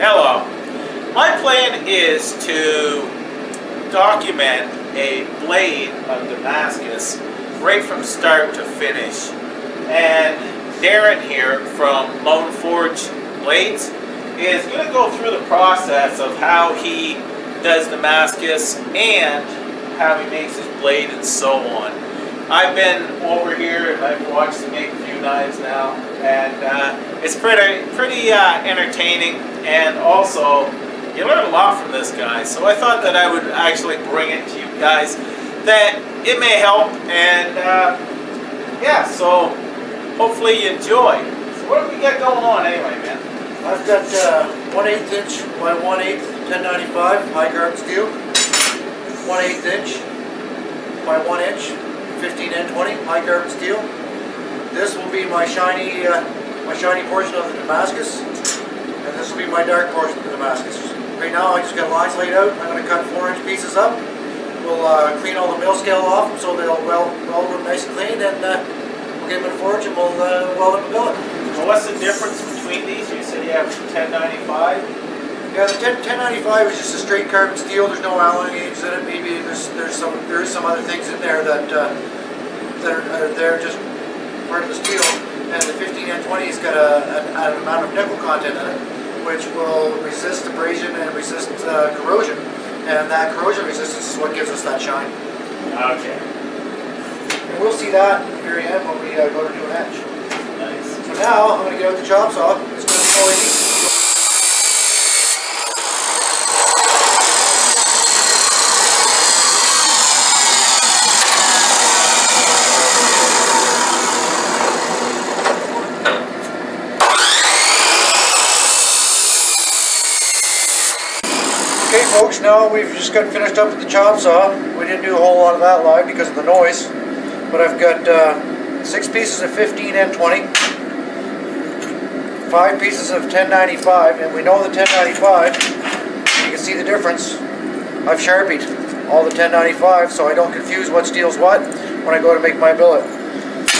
Hello. My plan is to document a blade of Damascus right from start to finish. And Darren here from Loneforge Blades is going to go through the process of how he does Damascus and how he makes his blade and so on. I've been over here and I've watched him make a few knives now, and it's pretty entertaining, and also you learn a lot from this guy. So I thought that I would actually bring it to you guys, that it may help, and yeah, so hopefully you enjoy. So what do we got going on anyway, man? I've got 1/8 inch by 1/8 1095 high carbon steel, 1/8 inch by 1 inch 15N20 high carbon steel. This will be my shiny portion of the Damascus, and this will be my dark portion of the Damascus. Right now I just got lines laid out. I'm going to cut 4-inch pieces up. We'll clean all the mill scale off them so they'll weld them nice and clean, and we'll get them in the forge and we'll weld them and billet. So what's the difference between these? You said you have 1095? Yeah, the 1095 is just a straight carbon steel. There's no alloy gauges in it. Maybe there is some other things in there that are there just part of the steel. And the 15N20's got an amount of nickel content in it, which will resist abrasion and resist corrosion. And that corrosion resistance is what gives us that shine. Okay. And we'll see that at the very end when we go to do an edge. Nice. So now I'm going to get out the chop saw. It's going to go in. Okay folks, now we've just got finished up with the chop saw. We didn't do a whole lot of that live because of the noise, but I've got 6 pieces of 15N20, 5 pieces of 1095, and we know the 1095, you can see the difference. I've sharpied all the 1095 so I don't confuse what steel's what when I go to make my billet.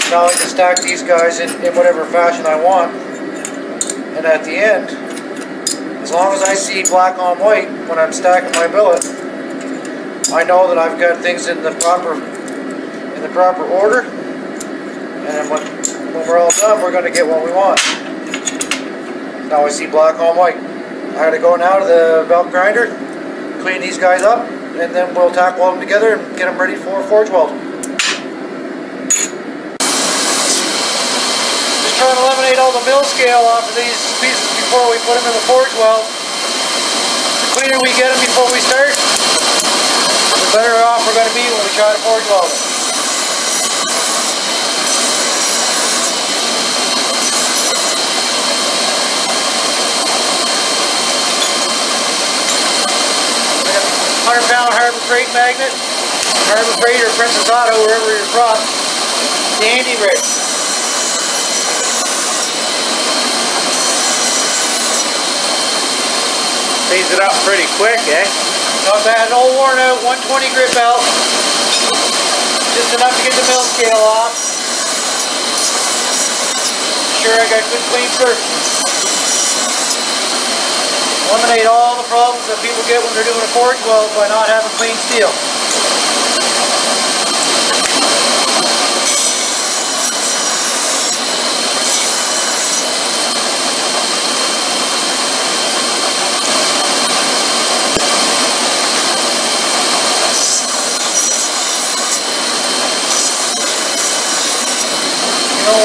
Now I can stack these guys in whatever fashion I want, and at the end, as long as I see black on white when I'm stacking my billet, I know that I've got things in the proper order, and when we're all done, we're going to get what we want. Now I see black on white. I had to go now to the belt grinder, clean these guys up, and then we'll tack weld them together and get them ready for forge weld. Just trying to eliminate all the mill scale off of these pieces before we put them in the forge weld. The cleaner we get them before we start, the better off we're going to be when we try to forge weld them. I got a 100-pound Harbor Freight magnet, Harbor Freight or Princess Auto, wherever you're from, dandy rig. Cleans it up pretty quick, eh? Not bad, an old worn out 120 grit belt. Just enough to get the mill scale off. Sure I got good clean surface. Eliminate all the problems that people get when they're doing a forge weld by not having clean steel.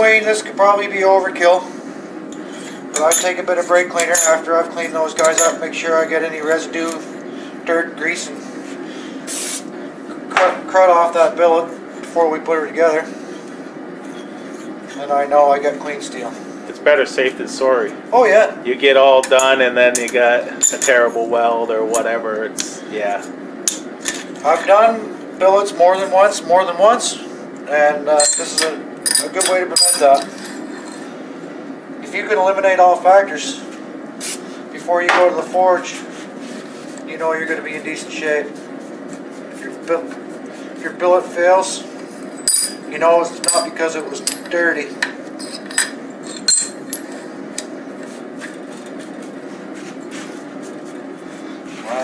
Wayne, this could probably be overkill, but I take a bit of brake cleaner after I've cleaned those guys up, make sure I get any residue, dirt, grease, and crud off that billet before we put her together, and I know I got clean steel. It's better safe than sorry. Oh yeah. You get all done and then you got a terrible weld or whatever. It's, yeah. I've done billets more than once, and this is a good way to prevent that. If you can eliminate all factors before you go to the forge, you know you're going to be in decent shape. If your billet fails, you know it's not because it was dirty.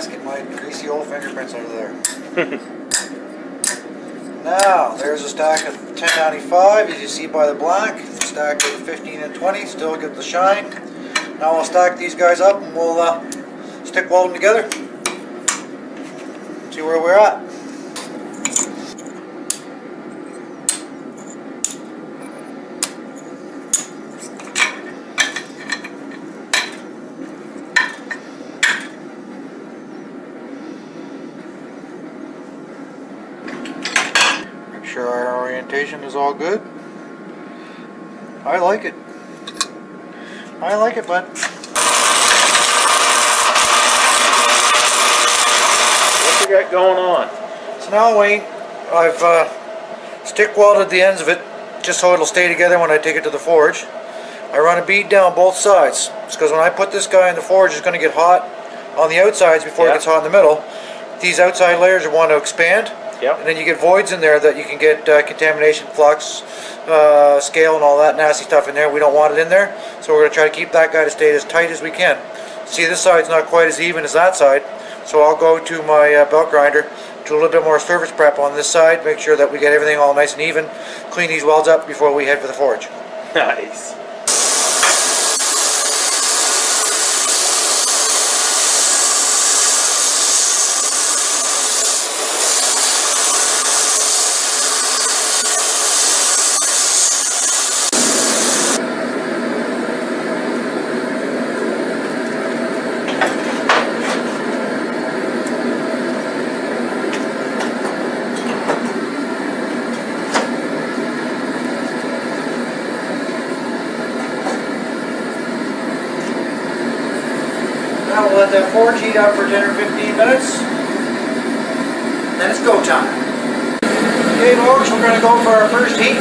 get my greasy old fingerprints out of there. Now, there's a stack of 1095, as you see by the black. Stack of 15 and 20, still get the shine. Now I'll stack these guys up and we'll stick weld them together. See where we're at. Make sure our orientation is all good. I like it. I like it, bud. What you got going on? So now, Wayne, I've stick welded the ends of it just so it'll stay together when I take it to the forge. I run a bead down both sides. It's because when I put this guy in the forge, it's going to get hot on the outsides before it gets hot in the middle. These outside layers are want to expand. Yep. And then you get voids in there that you can get contamination, flux, scale and all that nasty stuff in there. We don't want it in there, so we're going to try to keep that guy to stay as tight as we can. See, this side's not quite as even as that side, so I'll go to my belt grinder, do a little bit more surface prep on this side, make sure that we get everything all nice and even, clean these welds up before we head for the forge. Nice. Now we'll let that forge heat up for 10 or 15 minutes. Then it's go time. Okay folks, we're going to go for our first heat.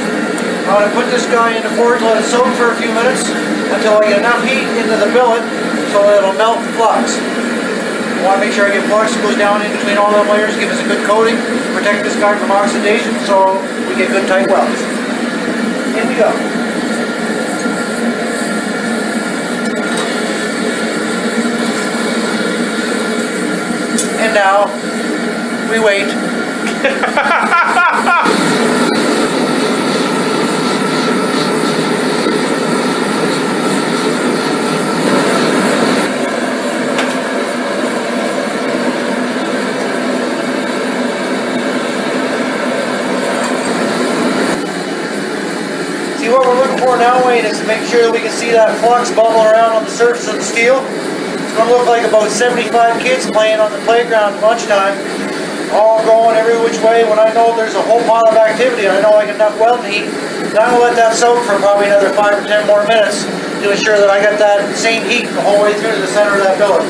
I'm going to put this guy in the forge, let it soak for a few minutes until I get enough heat into the billet so that it'll melt the flux. I want to make sure I get flux that goes down in between all the layers, give us a good coating, protect this guy from oxidation so we get good tight welds. In we go. And now, we wait. See, what we're looking for now, Wayne, is to make sure that we can see that flux bubble around on the surface of the steel. It's going to look like about 75 kids playing on the playground at lunchtime, all going every which way. When I know there's a whole pile of activity, I know I get enough weld heat. Now I'm going to let that soak for probably another 5 or 10 more minutes to ensure that I get that same heat the whole way through to the center of that billet.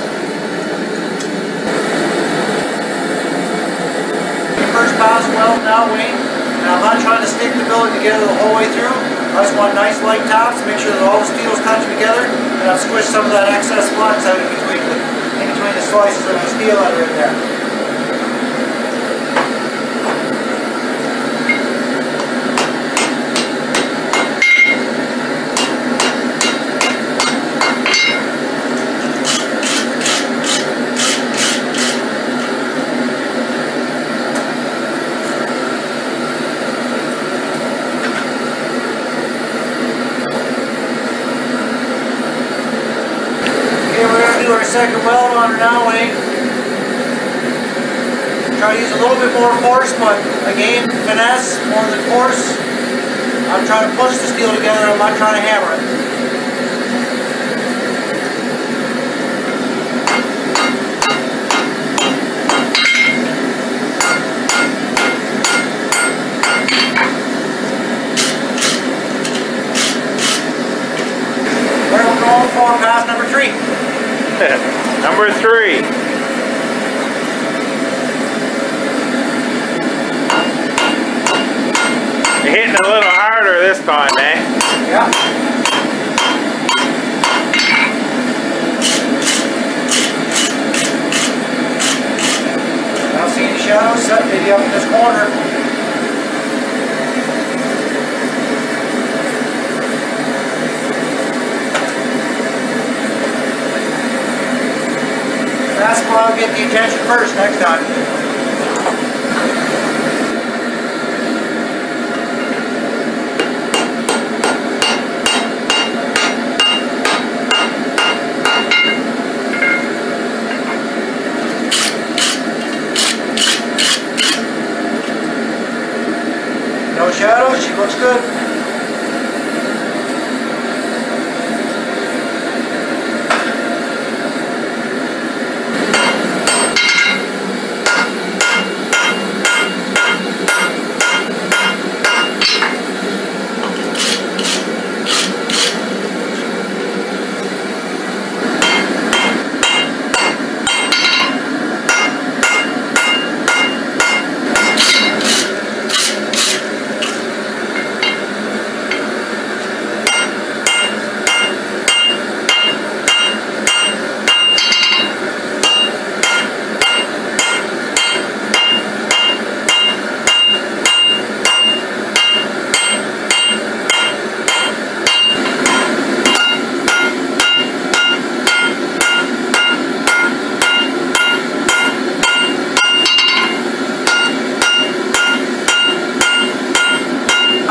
First pass weld now, Wayne. Now I'm not trying to stick the billet together the whole way through. I just want nice light taps to make sure that all the steel's touching together, and I've squished some of that excess flux out in between the slices of the steel that are in there. Our second weld on her now, Wayne. Try to use a little bit more force, but again, finesse more than force. I'm trying to push the steel together, I'm not trying to hammer it. Where we're going for pass number 3. Number 3. You're hitting a little harder this time, eh? Yeah. Now see the shadows set maybe up in this corner. That's why I'll get the attention first next time. No shadow, she looks good.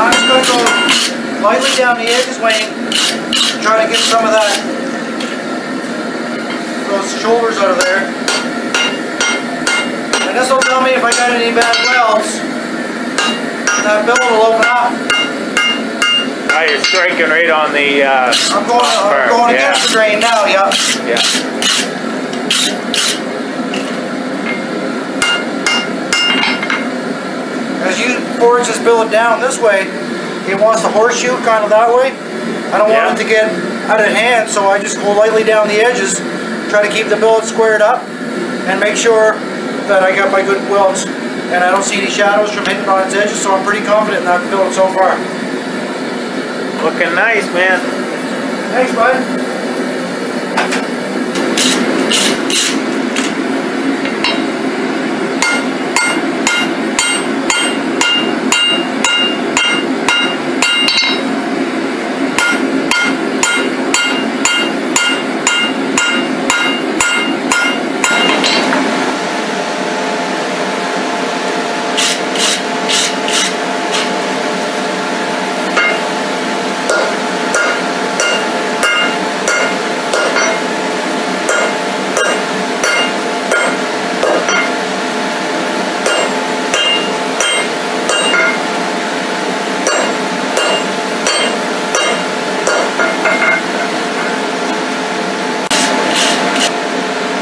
I'm just going to go lightly down the edges, Wayne, try to get some of those shoulders out of there. And this will tell me if I got any bad welds. That billet will open up. Oh, you're striking right on the I'm going against the grain now, yeah. Yeah. As you forge this billet down this way, it wants the horseshoe kind of that way. I don't want it to get out of hand, so I just go lightly down the edges, try to keep the billet squared up, and make sure that I got my good welds. And I don't see any shadows from hitting on its edges, so I'm pretty confident in that billet so far. Looking nice, man. Thanks, bud.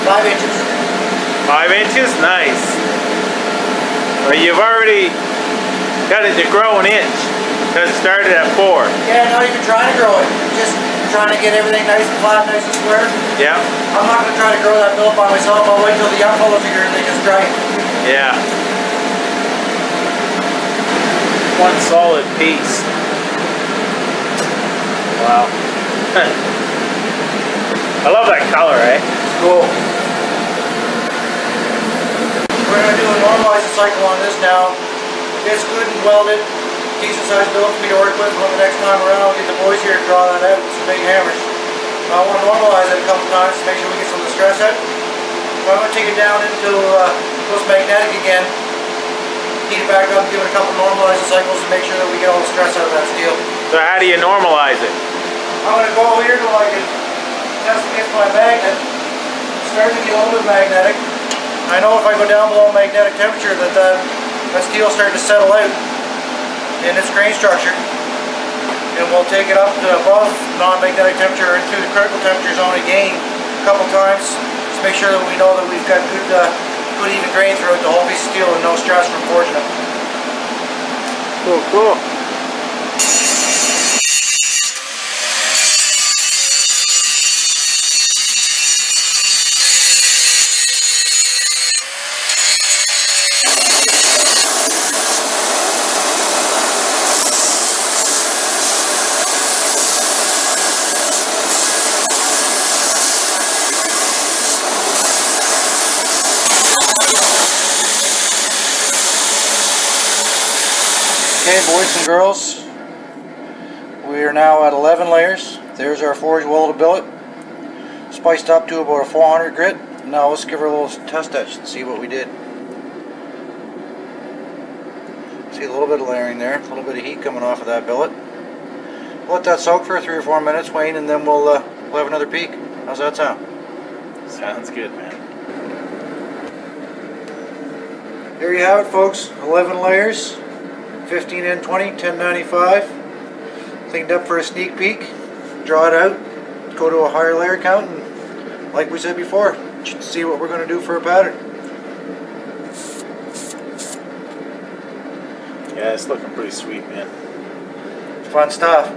5 inches. 5 inches? Nice. Well, you've already got it to grow an inch. Because it started at 4. Yeah, not even trying to grow it. Just trying to get everything nice and flat, nice and square. Yeah. I'm not going to try to grow that billet by myself. I'll wait till the young fellows are here and they can strike. Yeah. One solid piece. Wow. I love that color, eh? It's cool. We're going to do a normalizing cycle on this now. It's good and welded. Decent sized billet for me to work with. When the next time around I'll get the boys here to draw that out with some big hammers. I want to normalize it a couple times to make sure we get some of the stress out. So I'm going to take it down into those magnetic again. Heat it back up, give it a couple normalizing cycles to make sure that we get all the stress out of that steel. So how do you normalize it? I'm going to go here till I can test against my magnet. Start to get a little bit magnetic. I know if I go down below magnetic temperature that steel starting to settle out in its grain structure. And we'll take it up to above non-magnetic temperature into the critical temperature zone again a couple times to make sure that we know that we've got good even grain throughout the whole piece of steel and no stress from forging it. Cool, cool. Okay, boys and girls, we are now at 11 layers. There's our forged welded billet, spiced up to about a 400 grit. Now let's give her a little test etch and see what we did. See a little bit of layering there, a little bit of heat coming off of that billet. Let that soak for 3 or 4 minutes, Wayne, and then we'll have another peek. How's that sound? Sounds good, man. There you have it, folks. 11 layers, 15N20, 1095. Cleaned up for a sneak peek. Draw it out, go to a higher layer count, and like we said before, see what we're going to do for a pattern. Yeah, it's looking pretty sweet, man. Fun stuff.